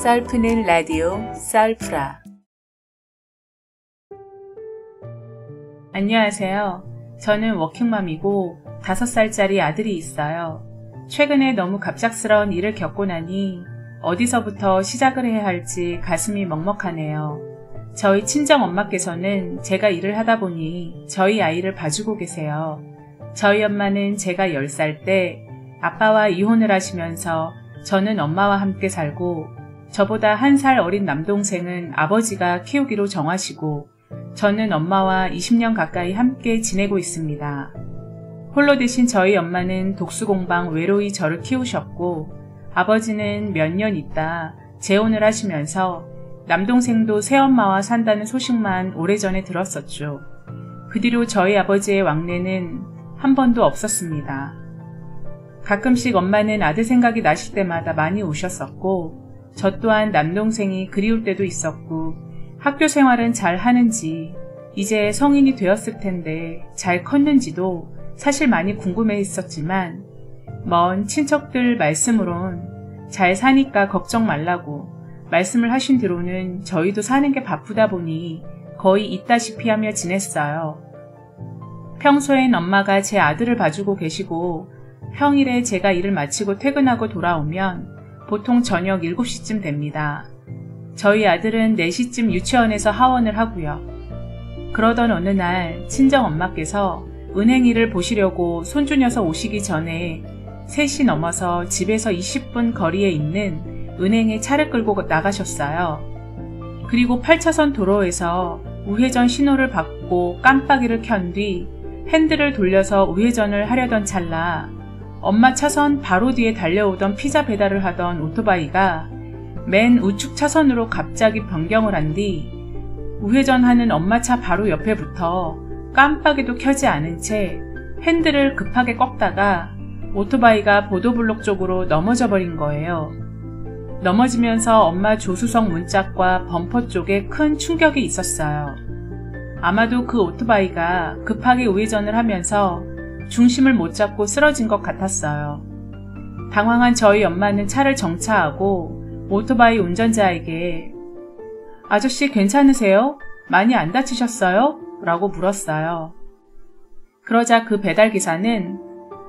썰푸는 라디오 썰프라. 안녕하세요. 저는 워킹맘이고 5살짜리 아들이 있어요. 최근에 너무 갑작스러운 일을 겪고 나니 어디서부터 시작을 해야 할지 가슴이 먹먹하네요. 저희 친정엄마께서는 제가 일을 하다 보니 저희 아이를 봐주고 계세요. 저희 엄마는 제가 10살 때 아빠와 이혼을 하시면서 저는 엄마와 함께 살고 저보다 1살 어린 남동생은 아버지가 키우기로 정하시고 저는 엄마와 20년 가까이 함께 지내고 있습니다. 홀로 되신 저희 엄마는 독수공방 외로이 저를 키우셨고 아버지는 몇 년 있다 재혼을 하시면서 남동생도 새엄마와 산다는 소식만 오래전에 들었었죠. 그 뒤로 저희 아버지의 왕래는 한 번도 없었습니다. 가끔씩 엄마는 아들 생각이 나실 때마다 많이 우셨었고 저 또한 남동생이 그리울 때도 있었고 학교 생활은 잘 하는지 이제 성인이 되었을 텐데 잘 컸는지도 사실 많이 궁금해 했었지만 먼 친척들 말씀으론 잘 사니까 걱정 말라고 말씀을 하신 뒤로는 저희도 사는 게 바쁘다 보니 거의 있다시피 하며 지냈어요. 평소엔 엄마가 제 아들을 봐주고 계시고 평일에 제가 일을 마치고 퇴근하고 돌아오면 보통 저녁 7시쯤 됩니다. 저희 아들은 4시쯤 유치원에서 하원을 하고요. 그러던 어느 날 친정엄마께서 은행 일을 보시려고 손주 녀석 오시기 전에 3시 넘어서 집에서 20분 거리에 있는 은행에 차를 끌고 나가셨어요. 그리고 8차선 도로에서 우회전 신호를 받고 깜빡이를 켠 뒤 핸들을 돌려서 우회전을 하려던 찰나 엄마 차선 바로 뒤에 달려오던 피자 배달을 하던 오토바이가 맨 우측 차선으로 갑자기 변경을 한 뒤 우회전하는 엄마 차 바로 옆에 붙어 깜빡이도 켜지 않은 채 핸들을 급하게 꺾다가 오토바이가 보도블록 쪽으로 넘어져 버린 거예요. 넘어지면서 엄마 조수석 문짝과 범퍼 쪽에 큰 충격이 있었어요. 아마도 그 오토바이가 급하게 우회전을 하면서 중심을 못 잡고 쓰러진 것 같았어요. 당황한 저희 엄마는 차를 정차하고 오토바이 운전자에게 아저씨 괜찮으세요? 많이 안 다치셨어요? 라고 물었어요. 그러자 그 배달기사는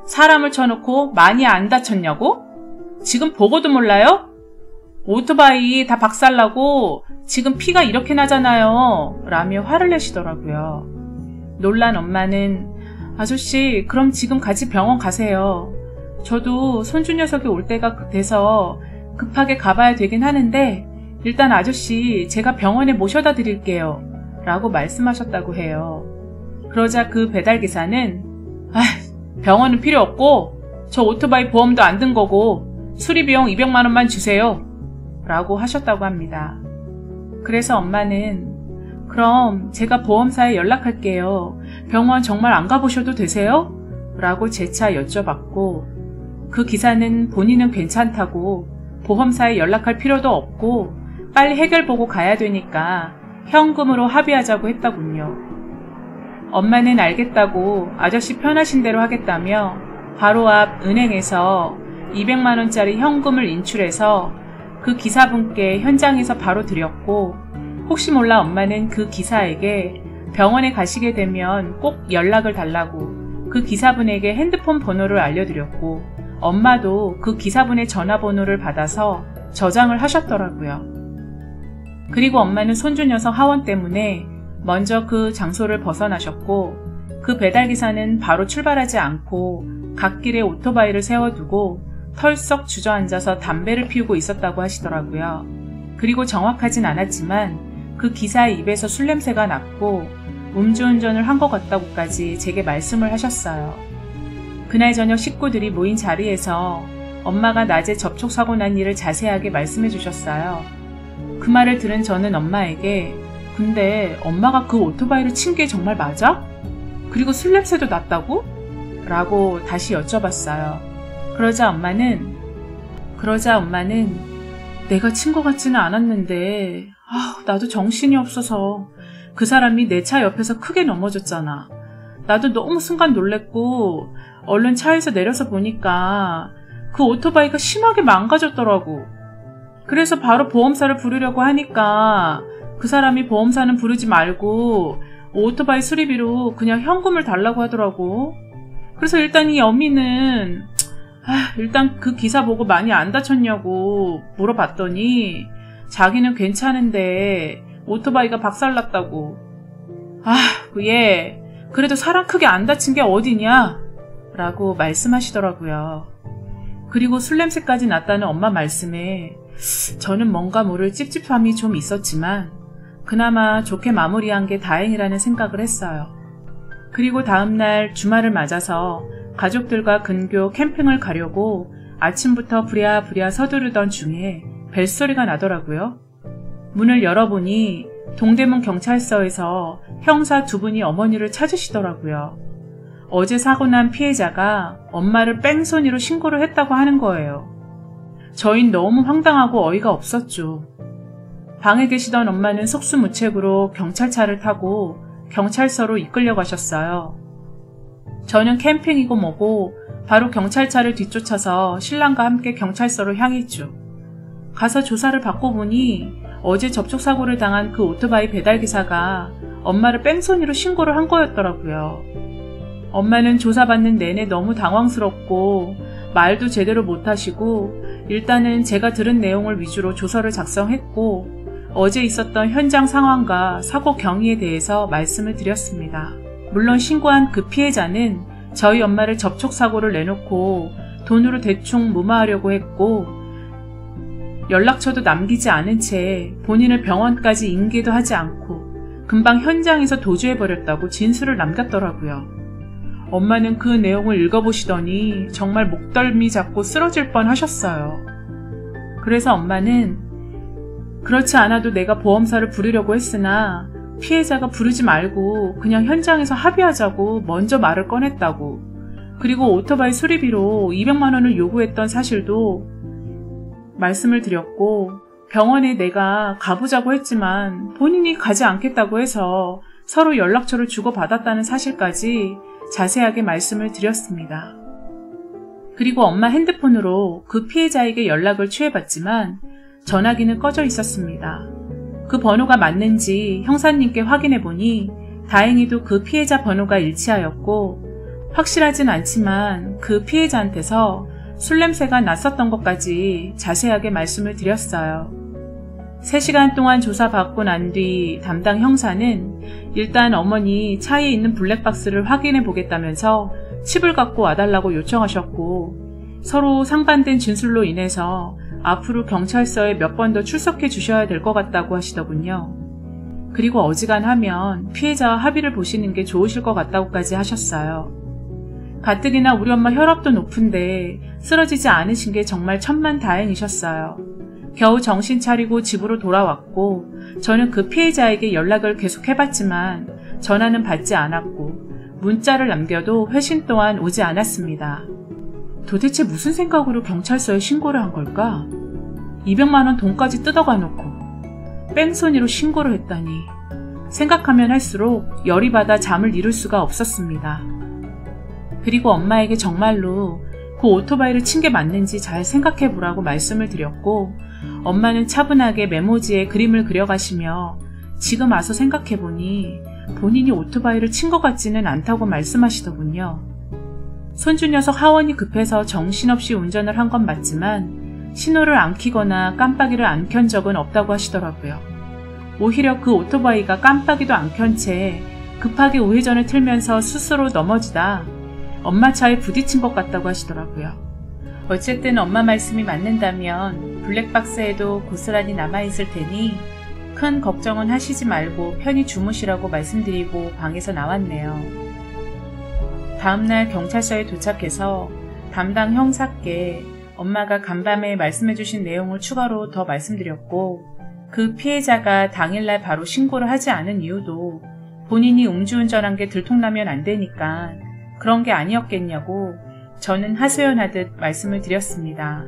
사람을 쳐놓고 많이 안 다쳤냐고? 지금 보고도 몰라요? 오토바이 다 박살나고 지금 피가 이렇게 나잖아요. 라며 화를 내시더라고요. 놀란 엄마는 아저씨 그럼 지금 같이 병원 가세요. 저도 손주 녀석이 올 때가 돼서 급하게 가봐야 되긴 하는데 일단 아저씨 제가 병원에 모셔다 드릴게요. 라고 말씀하셨다고 해요. 그러자 그 배달기사는 병원은 필요 없고 저 오토바이 보험도 안 든 거고 수리비용 200만 원만 주세요. 라고 하셨다고 합니다. 그래서 엄마는 그럼 제가 보험사에 연락할게요. 병원 정말 안 가보셔도 되세요? 라고 재차 여쭤봤고 그 기사는 본인은 괜찮다고 보험사에 연락할 필요도 없고 빨리 해결 보고 가야 되니까 현금으로 합의하자고 했더군요. 엄마는 알겠다고 아저씨 편하신 대로 하겠다며 바로 앞 은행에서 200만 원짜리 현금을 인출해서 그 기사분께 현장에서 바로 드렸고 혹시 몰라 엄마는 그 기사에게 병원에 가시게 되면 꼭 연락을 달라고 그 기사분에게 핸드폰 번호를 알려드렸고 엄마도 그 기사분의 전화번호를 받아서 저장을 하셨더라고요. 그리고 엄마는 손주 녀석 하원 때문에 먼저 그 장소를 벗어나셨고 그 배달기사는 바로 출발하지 않고 갓길에 오토바이를 세워두고 털썩 주저앉아서 담배를 피우고 있었다고 하시더라고요. 그리고 정확하진 않았지만 그 기사의 입에서 술 냄새가 났고 음주운전을 한 것 같다고까지 제게 말씀을 하셨어요. 그날 저녁 식구들이 모인 자리에서 엄마가 낮에 접촉사고 난 일을 자세하게 말씀해 주셨어요. 그 말을 들은 저는 엄마에게 근데 엄마가 그 오토바이를 친 게 정말 맞아? 그리고 술 냄새도 났다고? 라고 다시 여쭤봤어요. 그러자 엄마는 내가 친 것 같지는 않았는데 나도 정신이 없어서 그 사람이 내 차 옆에서 크게 넘어졌잖아. 나도 너무 순간 놀랬고 얼른 차에서 내려서 보니까 그 오토바이가 심하게 망가졌더라고. 그래서 바로 보험사를 부르려고 하니까 그 사람이 보험사는 부르지 말고 오토바이 수리비로 그냥 현금을 달라고 하더라고. 그래서 일단 이 어미는 일단 그 기사 보고 많이 안 다쳤냐고 물어봤더니 자기는 괜찮은데 오토바이가 박살났다고. 얘 그래도 사람 크게 안 다친 게 어디냐? 라고 말씀하시더라고요. 그리고 술 냄새까지 났다는 엄마 말씀에 저는 뭔가 모를 찝찝함이 좀 있었지만 그나마 좋게 마무리한 게 다행이라는 생각을 했어요. 그리고 다음날 주말을 맞아서 가족들과 근교 캠핑을 가려고 아침부터 부랴부랴 서두르던 중에 벨소리가 나더라고요. 문을 열어보니 동대문 경찰서에서 형사 2분이 어머니를 찾으시더라고요. 어제 사고 난 피해자가 엄마를 뺑소니로 신고를 했다고 하는 거예요. 저흰 너무 황당하고 어이가 없었죠. 방에 계시던 엄마는 속수무책으로 경찰차를 타고 경찰서로 이끌려 가셨어요. 저는 캠핑이고 뭐고 바로 경찰차를 뒤쫓아서 신랑과 함께 경찰서로 향했죠. 가서 조사를 받고 보니 어제 접촉사고를 당한 그 오토바이 배달기사가 엄마를 뺑소니로 신고를 한 거였더라고요. 엄마는 조사받는 내내 너무 당황스럽고 말도 제대로 못하시고 일단은 제가 들은 내용을 위주로 조서를 작성했고 어제 있었던 현장 상황과 사고 경위에 대해서 말씀을 드렸습니다. 물론 신고한 그 피해자는 저희 엄마를 접촉사고를 내놓고 돈으로 대충 무마하려고 했고 연락처도 남기지 않은 채 본인을 병원까지 인계도 하지 않고 금방 현장에서 도주해버렸다고 진술을 남겼더라고요. 엄마는 그 내용을 읽어보시더니 정말 목덜미 잡고 쓰러질 뻔 하셨어요. 그래서 엄마는 그렇지 않아도 내가 보험사를 부르려고 했으나 피해자가 부르지 말고 그냥 현장에서 합의하자고 먼저 말을 꺼냈다고. 그리고 오토바이 수리비로 200만 원을 요구했던 사실도 말씀을 드렸고 병원에 내가 가보자고 했지만 본인이 가지 않겠다고 해서 서로 연락처를 주고받았다는 사실까지 자세하게 말씀을 드렸습니다. 그리고 엄마 핸드폰으로 그 피해자에게 연락을 취해봤지만 전화기는 꺼져 있었습니다. 그 번호가 맞는지 형사님께 확인해보니 다행히도 그 피해자 번호가 일치하였고 확실하진 않지만 그 피해자한테서 술 냄새가 났었던 것까지 자세하게 말씀을 드렸어요. 3시간 동안 조사받고 난 뒤 담당 형사는 일단 어머니 차에 있는 블랙박스를 확인해 보겠다면서 칩을 갖고 와달라고 요청하셨고 서로 상반된 진술로 인해서 앞으로 경찰서에 몇 번 더 출석해 주셔야 될 것 같다고 하시더군요. 그리고 어지간하면 피해자와 합의를 보시는 게 좋으실 것 같다고까지 하셨어요. 가뜩이나 우리 엄마 혈압도 높은데 쓰러지지 않으신 게 정말 천만다행이셨어요. 겨우 정신 차리고 집으로 돌아왔고 저는 그 피해자에게 연락을 계속 해봤지만 전화는 받지 않았고 문자를 남겨도 회신 또한 오지 않았습니다. 도대체 무슨 생각으로 경찰서에 신고를 한 걸까? 200만 원 돈까지 뜯어가 놓고 뺑소니로 신고를 했다니 생각하면 할수록 열이 받아 잠을 이룰 수가 없었습니다. 그리고 엄마에게 정말로 그 오토바이를 친 게 맞는지 잘 생각해보라고 말씀을 드렸고 엄마는 차분하게 메모지에 그림을 그려가시며 지금 와서 생각해보니 본인이 오토바이를 친 것 같지는 않다고 말씀하시더군요. 손주 녀석 하원이 급해서 정신없이 운전을 한 건 맞지만 신호를 안 켜거나 깜빡이를 안 켠 적은 없다고 하시더라고요. 오히려 그 오토바이가 깜빡이도 안 켠 채 급하게 우회전을 틀면서 스스로 넘어지다 엄마 차에 부딪힌 것 같다고 하시더라고요. 어쨌든 엄마 말씀이 맞는다면 블랙박스에도 고스란히 남아있을 테니 큰 걱정은 하시지 말고 편히 주무시라고 말씀드리고 방에서 나왔네요. 다음날 경찰서에 도착해서 담당 형사께 엄마가 간밤에 말씀해주신 내용을 추가로 더 말씀드렸고 그 피해자가 당일날 바로 신고를 하지 않은 이유도 본인이 음주운전한 게 들통나면 안 되니까 그런 게 아니었겠냐고 저는 하소연하듯 말씀을 드렸습니다.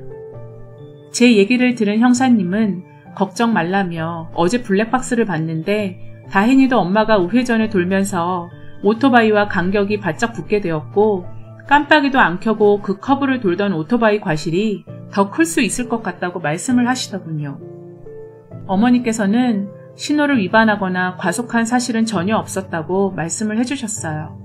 제 얘기를 들은 형사님은 걱정 말라며 어제 블랙박스를 봤는데 다행히도 엄마가 우회전을 돌면서 오토바이와 간격이 바짝 붙게 되었고 깜빡이도 안 켜고 그 커브를 돌던 오토바이 과실이 더 클 수 있을 것 같다고 말씀을 하시더군요. 어머니께서는 신호를 위반하거나 과속한 사실은 전혀 없었다고 말씀을 해주셨어요.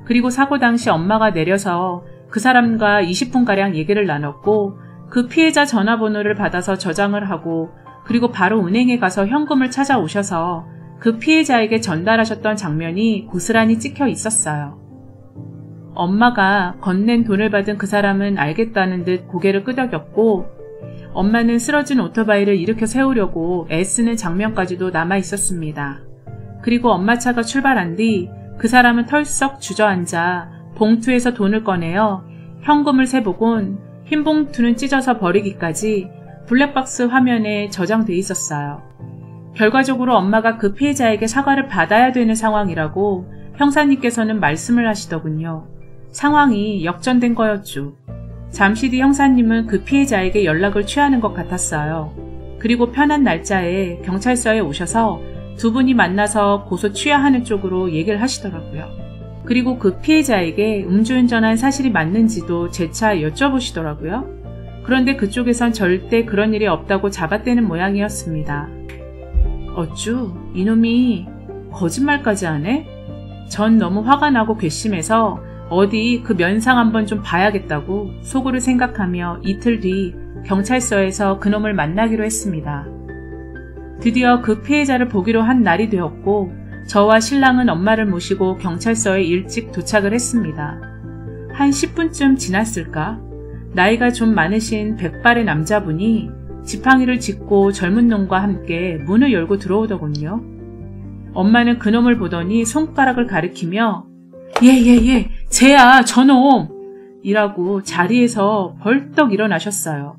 그리고 사고 당시 엄마가 내려서 그 사람과 20분가량 얘기를 나눴고 그 피해자 전화번호를 받아서 저장을 하고 그리고 바로 은행에 가서 현금을 찾아오셔서 그 피해자에게 전달하셨던 장면이 고스란히 찍혀 있었어요. 엄마가 건넨 돈을 받은 그 사람은 알겠다는 듯 고개를 끄덕였고 엄마는 쓰러진 오토바이를 일으켜 세우려고 애쓰는 장면까지도 남아 있었습니다. 그리고 엄마 차가 출발한 뒤 그 사람은 털썩 주저앉아 봉투에서 돈을 꺼내어 현금을 세보곤 흰 봉투는 찢어서 버리기까지 블랙박스 화면에 저장돼 있었어요. 결과적으로 엄마가 그 피해자에게 사과를 받아야 되는 상황이라고 형사님께서는 말씀을 하시더군요. 상황이 역전된 거였죠. 잠시 뒤 형사님은 그 피해자에게 연락을 취하는 것 같았어요. 그리고 편한 날짜에 경찰서에 오셔서 두 분이 만나서 고소 취하하는 쪽으로 얘기를 하시더라고요. 그리고 그 피해자에게 음주운전한 사실이 맞는지도 재차 여쭤보시더라고요. 그런데 그쪽에선 절대 그런 일이 없다고 잡아떼는 모양이었습니다. 어쭈, 이놈이 거짓말까지 하네? 전 너무 화가 나고 괘씸해서 어디 그 면상 한번 좀 봐야겠다고 속으로 생각하며 이틀 뒤 경찰서에서 그놈을 만나기로 했습니다. 드디어 그 피해자를 보기로 한 날이 되었고 저와 신랑은 엄마를 모시고 경찰서에 일찍 도착을 했습니다. 한 10분쯤 지났을까? 나이가 좀 많으신 백발의 남자분이 지팡이를 짚고 젊은 놈과 함께 문을 열고 들어오더군요. 엄마는 그놈을 보더니 손가락을 가리키며 예, 쟤야, 저놈! 이라고 자리에서 벌떡 일어나셨어요.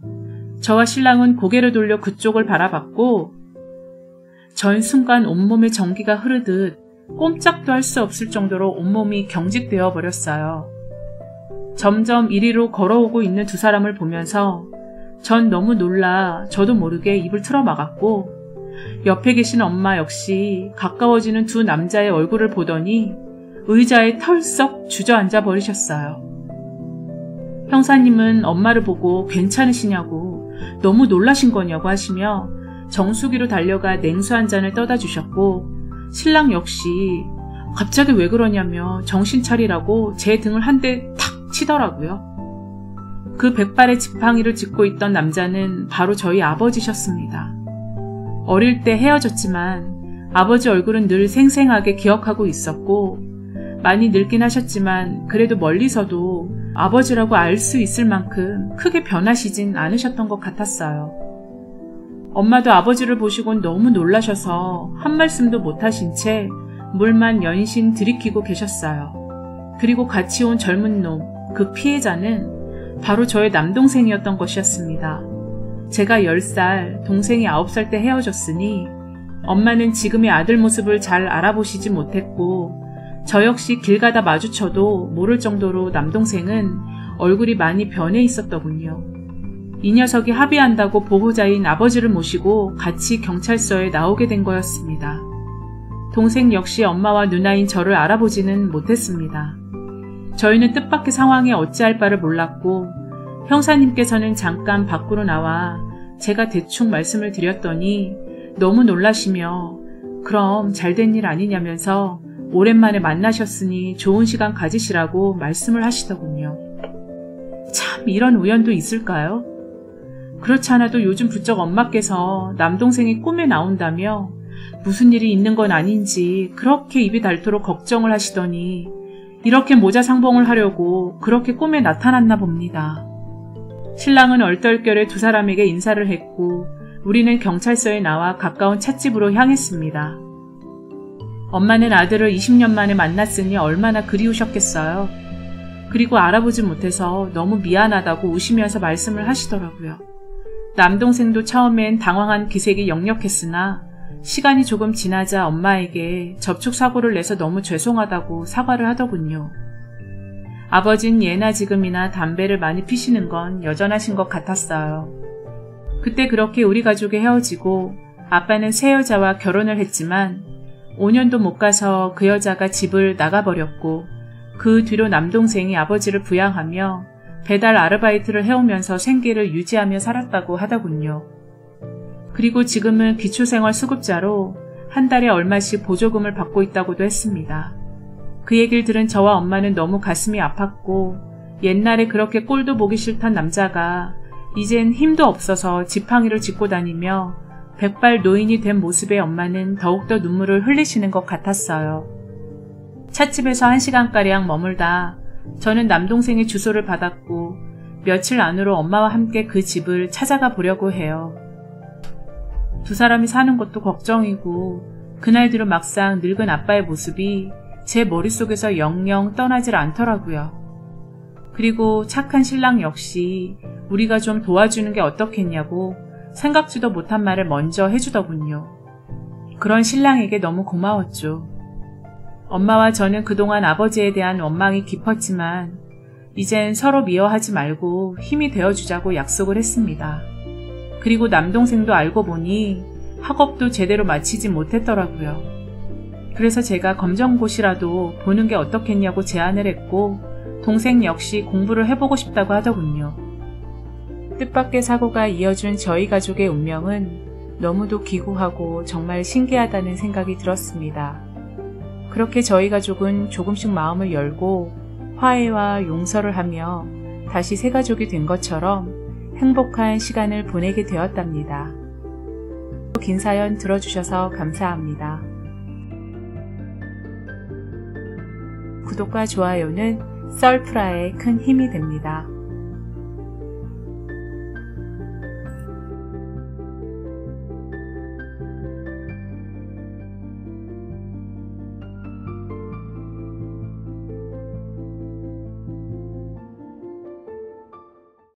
저와 신랑은 고개를 돌려 그쪽을 바라봤고 전 순간 온몸에 전기가 흐르듯 꼼짝도 할 수 없을 정도로 온몸이 경직되어 버렸어요. 점점 이리로 걸어오고 있는 두 사람을 보면서 전 너무 놀라 저도 모르게 입을 틀어막았고 옆에 계신 엄마 역시 가까워지는 두 남자의 얼굴을 보더니 의자에 털썩 주저앉아 버리셨어요. 형사님은 엄마를 보고 괜찮으시냐고 너무 놀라신 거냐고 하시며 정수기로 달려가 냉수 한 잔을 떠다 주셨고 신랑 역시 갑자기 왜 그러냐며 정신 차리라고 제 등을 한 대 탁 치더라고요. 그 백발의 지팡이를 짚고 있던 남자는 바로 저희 아버지셨습니다. 어릴 때 헤어졌지만 아버지 얼굴은 늘 생생하게 기억하고 있었고 많이 늙긴 하셨지만 그래도 멀리서도 아버지라고 알 수 있을 만큼 크게 변하시진 않으셨던 것 같았어요. 엄마도 아버지를 보시곤 너무 놀라셔서 한 말씀도 못하신 채 물만 연신 들이키고 계셨어요. 그리고 같이 온 젊은 놈, 그 피해자는 바로 저의 남동생이었던 것이었습니다. 제가 10살, 동생이 9살 때 헤어졌으니 엄마는 지금의 아들 모습을 잘 알아보시지 못했고 저 역시 길 가다 마주쳐도 모를 정도로 남동생은 얼굴이 많이 변해 있었더군요. 이 녀석이 합의한다고 보호자인 아버지를 모시고 같이 경찰서에 나오게 된 거였습니다. 동생 역시 엄마와 누나인 저를 알아보지는 못했습니다. 저희는 뜻밖의 상황에 어찌할 바를 몰랐고 형사님께서는 잠깐 밖으로 나와 제가 대충 말씀을 드렸더니 너무 놀라시며 그럼 잘된 일 아니냐면서 오랜만에 만나셨으니 좋은 시간 가지시라고 말씀을 하시더군요. 참 이런 우연도 있을까요? 그렇지 않아도 요즘 부쩍 엄마께서 남동생이 꿈에 나온다며 무슨 일이 있는 건 아닌지 그렇게 입이 닳도록 걱정을 하시더니 이렇게 모자상봉을 하려고 그렇게 꿈에 나타났나 봅니다. 신랑은 얼떨결에 두 사람에게 인사를 했고 우리는 경찰서에 나와 가까운 찻집으로 향했습니다. 엄마는 아들을 20년 만에 만났으니 얼마나 그리우셨겠어요. 그리고 알아보지 못해서 너무 미안하다고 우시면서 말씀을 하시더라고요. 남동생도 처음엔 당황한 기색이 역력했으나 시간이 조금 지나자 엄마에게 접촉사고를 내서 너무 죄송하다고 사과를 하더군요. 아버진 예나 지금이나 담배를 많이 피시는 건 여전하신 것 같았어요. 그때 그렇게 우리 가족이 헤어지고 아빠는 새 여자와 결혼을 했지만 5년도 못 가서 그 여자가 집을 나가버렸고 그 뒤로 남동생이 아버지를 부양하며 배달 아르바이트를 해오면서 생계를 유지하며 살았다고 하더군요. 그리고 지금은 기초생활수급자로 한 달에 얼마씩 보조금을 받고 있다고도 했습니다. 그 얘기를 들은 저와 엄마는 너무 가슴이 아팠고 옛날에 그렇게 꼴도 보기 싫던 남자가 이젠 힘도 없어서 지팡이를 짚고 다니며 백발 노인이 된 모습에 엄마는 더욱더 눈물을 흘리시는 것 같았어요. 찻집에서 1시간가량 머물다 저는 남동생의 주소를 받았고 며칠 안으로 엄마와 함께 그 집을 찾아가 보려고 해요. 두 사람이 사는 것도 걱정이고 그날 뒤로 막상 늙은 아빠의 모습이 제 머릿속에서 영영 떠나질 않더라고요. 그리고 착한 신랑 역시 우리가 좀 도와주는 게 어떻겠냐고 생각지도 못한 말을 먼저 해주더군요. 그런 신랑에게 너무 고마웠죠. 엄마와 저는 그동안 아버지에 대한 원망이 깊었지만 이젠 서로 미워하지 말고 힘이 되어주자고 약속을 했습니다. 그리고 남동생도 알고 보니 학업도 제대로 마치지 못했더라고요. 그래서 제가 검정고시라도 보는 게 어떻겠냐고 제안을 했고 동생 역시 공부를 해보고 싶다고 하더군요. 뜻밖의 사고가 이어준 저희 가족의 운명은 너무도 기구하고 정말 신기하다는 생각이 들었습니다. 그렇게 저희 가족은 조금씩 마음을 열고 화해와 용서를 하며 다시 새 가족이 된 것처럼 행복한 시간을 보내게 되었답니다. 긴 사연 들어주셔서 감사합니다. 구독과 좋아요는 썰프라에 큰 힘이 됩니다.